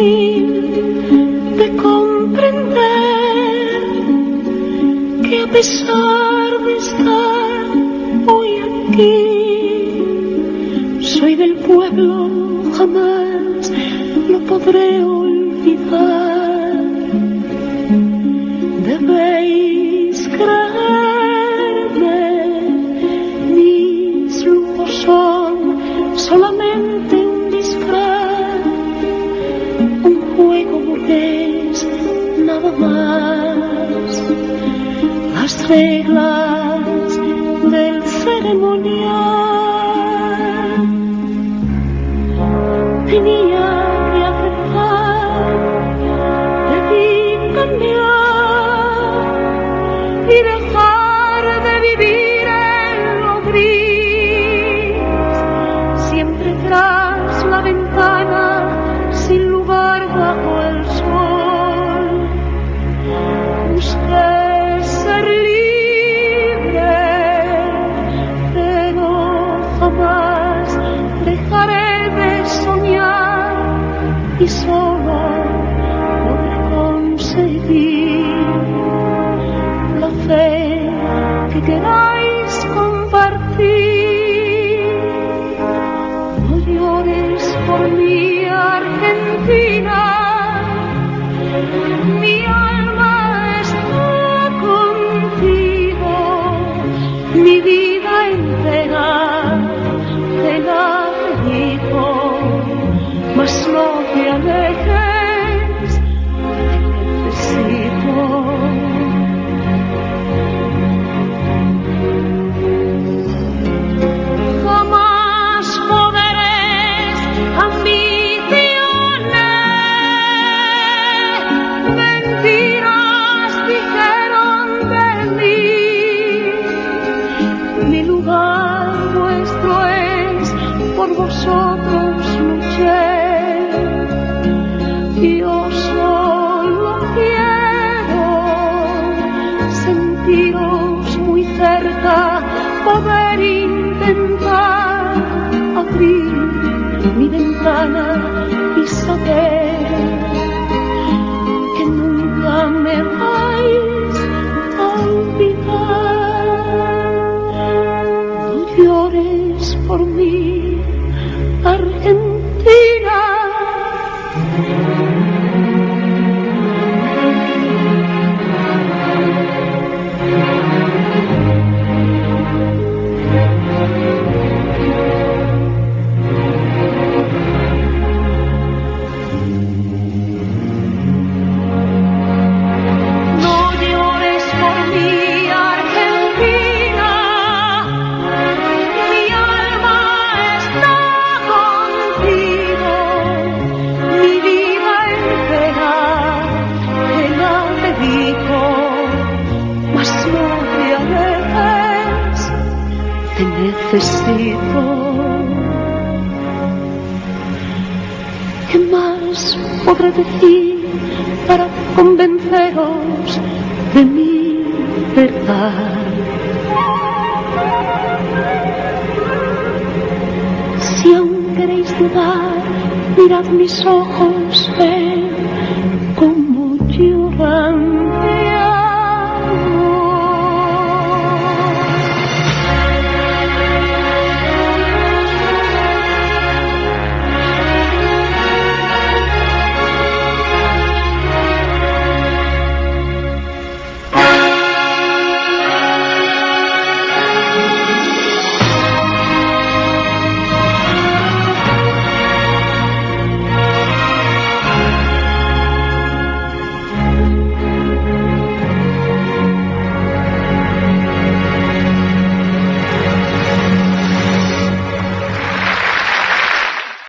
difícil de comprender que a pesar de estar hoy aquí, soy del pueblo, jamás lo podré olvidar. Debéis creerme, mis lujos son solamente un disfraz, un juego burgués, nada más. Las reglas del ceremonial tenía que aceptar, debí cambiar y dejar de vivir en lo gris, siempre tras la ventana, sin lugar bajo el sol. Busqué ser libre, pero jamás dejaré de soñar y solo podré conseguir la fe que queráis compartir. No llores por mí, Argentina, mi alma está contigo, mi vida entera te la dedico, mas no te alejes, te necesito. Jamás poderes ambiciones, mentiras dijeron de mí. Mi lugar vuestro es, por vosotros luché. Yo solo quiero sentiros muy cerca, poder intentar abrir mi ventana y saber que nunca me vais a olvidar. No llores por mí, Argentina. No llores por mí, Argentina, mi alma está contigo, mi vida entera te la dedico, mas no te alejes, te necesito. ¿Qué más podré decir para convenceros de mi verdad? Si aún queréis dudar, mirad mis ojos,